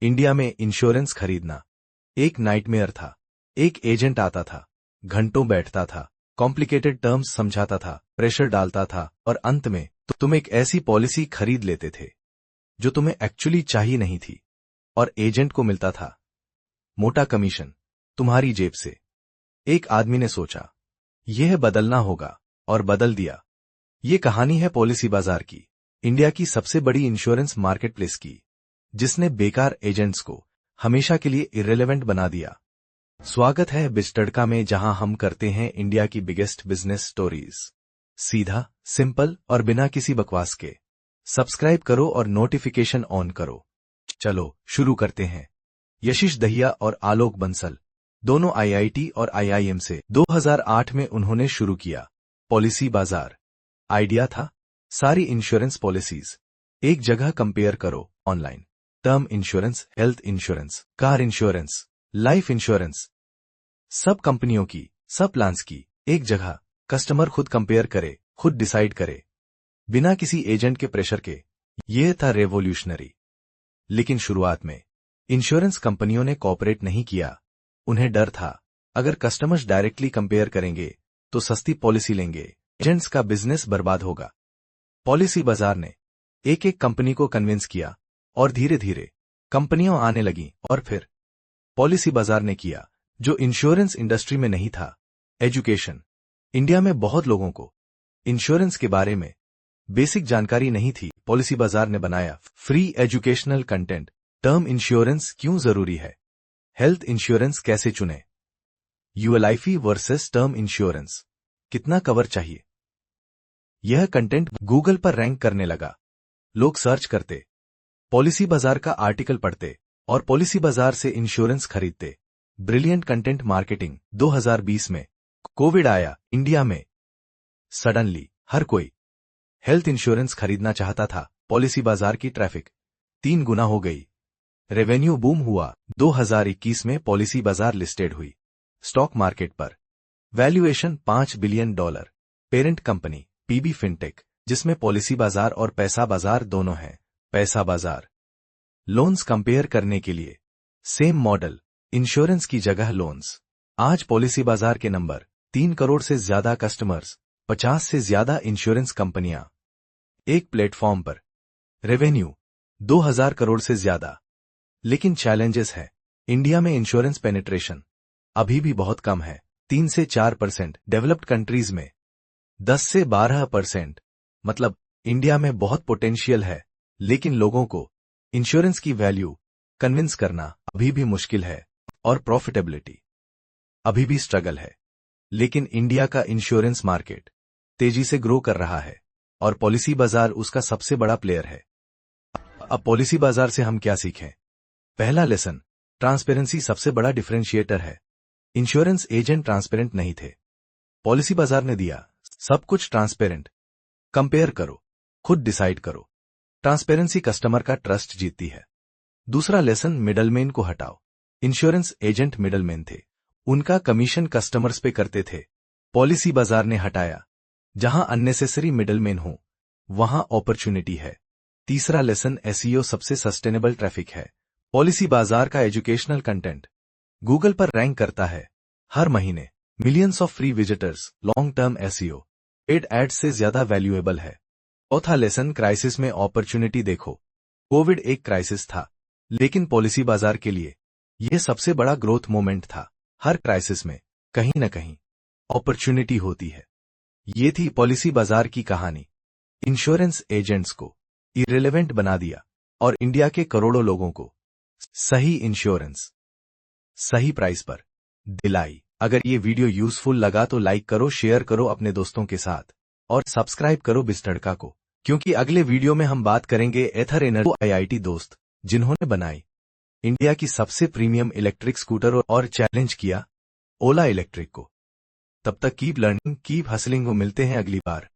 India में insurance खरीदना एक नाइटमेयर था। एक एजेंट आता था, घंटों बैठता था, कॉम्प्लिकेटेड टर्म्स समझाता था, प्रेशर डालता था और अंत में तुम एक ऐसी पॉलिसी खरीद लेते थे जो तुम्हें एक्चुअली चाहिए नहीं थी और एजेंट को मिलता था मोटा कमीशन तुम्हारी जेब से। एक आदमी ने सोचा यह बदलना होगा और बदल दिया। ये कहानी है पॉलिसी बाजार की, इंडिया की सबसे बड़ी इंश्योरेंस मार्केटप्लेस की, जिसने बेकार एजेंट्स को हमेशा के लिए इर्रेलेवेंट बना दिया। स्वागत है बिजटड़का में, जहां हम करते हैं इंडिया की बिगेस्ट बिजनेस स्टोरीज सीधा, सिंपल और बिना किसी बकवास के। सब्सक्राइब करो और नोटिफिकेशन ऑन करो। चलो शुरू करते हैं। यशीश दहिया और आलोक बंसल दोनों आईआईटी और आईआईएम से 2008 में उन्होंने शुरू किया पॉलिसी बाजार। आइडिया था सारी इंश्योरेंस पॉलिसीज एक जगह कंपेयर करो online. Term insurance, health insurance, car insurance, life insurance, सब कंपनियों की, सब प्लान्स की एक जगह। कस्टमर खुद कंपेयर करे, खुद डिसाइड करे, बिना किसी एजेंट के प्रेशर के। यह था रेवोल्यूशनरी। लेकिन शुरुआत में इंश्योरेंस कंपनियों ने कॉपरेट नहीं किया। उन्हें डर था अगर कस्टमर्स डायरेक्टली कंपेयर करेंगे तो सस्ती पॉलिसी लेंगे, एजेंट्स का बिजनेस बर्बाद होगा। पॉलिसी बाजार ने एक एक कंपनी को कन्विंस किया और धीरे धीरे कंपनियां आने लगीं। और फिर पॉलिसी बाजार ने किया जो इंश्योरेंस इंडस्ट्री में नहीं था, एजुकेशन। इंडिया में बहुत लोगों को इंश्योरेंस के बारे में बेसिक जानकारी नहीं थी। पॉलिसी बाजार ने बनाया free educational content. Term insurance क्यों जरूरी है, हेल्थ इंश्योरेंस कैसे चुने, यूएलआईसी वर्सेस टर्म इंश्योरेंस, कितना कवर चाहिए। यह कंटेंट गूगल पर रैंक करने लगा। लोग सर्च करते, पॉलिसी बाजार का आर्टिकल पढ़ते और पॉलिसी बाजार से इंश्योरेंस खरीदते। Brilliant content marketing. 2020 में कोविड आया इंडिया में। सडनली हर कोई हेल्थ इंश्योरेंस खरीदना चाहता था। पॉलिसी बाजार की ट्रैफिक 3 गुना हो गई। रेवेन्यू बूम हुआ। 2021 में पॉलिसी बाजार लिस्टेड हुई स्टॉक मार्केट पर। Valuation $5 billion. Parent company PB fintech, जिसमें पॉलिसी बाजार और पैसा बाजार दोनों हैं। पैसा बाजार लोन्स कंपेयर करने के लिए सेम मॉडल, इंश्योरेंस की जगह लोन्स। आज पॉलिसी बाजार के नंबर 3 करोड़ से ज्यादा कस्टमर्स, 50 से ज्यादा इंश्योरेंस कंपनियां एक प्लेटफॉर्म पर। रेवेन्यू 2000 करोड़ से ज्यादा। लेकिन चैलेंजेस है। इंडिया में इंश्योरेंस पेनिट्रेशन अभी भी बहुत कम है, 3 से 4%। डेवलप्ड कंट्रीज में 10 से 12%। मतलब इंडिया में बहुत पोटेंशियल है, लेकिन लोगों को इंश्योरेंस की वैल्यू कन्विंस करना अभी भी मुश्किल है और प्रॉफिटेबिलिटी अभी भी स्ट्रगल है। लेकिन इंडिया का इंश्योरेंस मार्केट तेजी से ग्रो कर रहा है और पॉलिसी बाजार उसका सबसे बड़ा प्लेयर है। अब पॉलिसी बाजार से हम क्या सीखें? पहला लेसन, ट्रांसपेरेंसी सबसे बड़ा डिफरेंशिएटर है। इंश्योरेंस एजेंट ट्रांसपेरेंट नहीं थे, पॉलिसी बाजार ने दिया सब कुछ ट्रांसपेरेंट। कंपेयर करो, खुद डिसाइड करो। ट्रांसपेरेंसी कस्टमर का ट्रस्ट जीतती है। दूसरा लेसन, मिडलमैन को हटाओ। इंश्योरेंस एजेंट मिडलमैन थे, उनका कमीशन कस्टमर्स पे करते थे। पॉलिसी बाजार ने हटाया। जहां अननेसेसरी मिडलमैन हो वहां अपॉर्चुनिटी है। तीसरा लेसन, एसईओ सबसे सस्टेनेबल ट्रैफिक है। पॉलिसी बाजार का एजुकेशनल कंटेंट गूगल पर रैंक करता है हर महीने। Millions of free visitors. Long term SEO paid ads से ज्यादा वैल्यूएबल है। चौथा लेसन, क्राइसिस में अपॉर्चुनिटी देखो। कोविड एक क्राइसिस था, लेकिन पॉलिसी बाजार के लिए यह सबसे बड़ा ग्रोथ मोमेंट था। हर क्राइसिस में कहीं न कहीं अपॉर्चुनिटी होती है। ये थी पॉलिसी बाजार की कहानी। इंश्योरेंस एजेंट्स को इररिलेवेंट बना दिया और इंडिया के करोड़ों लोगों को सही इंश्योरेंस सही प्राइस पर दिलाई। अगर ये वीडियो यूजफुल लगा तो लाइक करो, शेयर करो अपने दोस्तों के साथ और सब्सक्राइब करो बिजटड़का को, क्योंकि अगले वीडियो में हम बात करेंगे एथर एनर्जी आईआईटी दोस्त जिन्होंने बनाई इंडिया की सबसे प्रीमियम इलेक्ट्रिक स्कूटर और चैलेंज किया ओला इलेक्ट्रिक को। तब तक कीप लर्निंग, कीप हसलिंग। मिलते हैं अगली बार।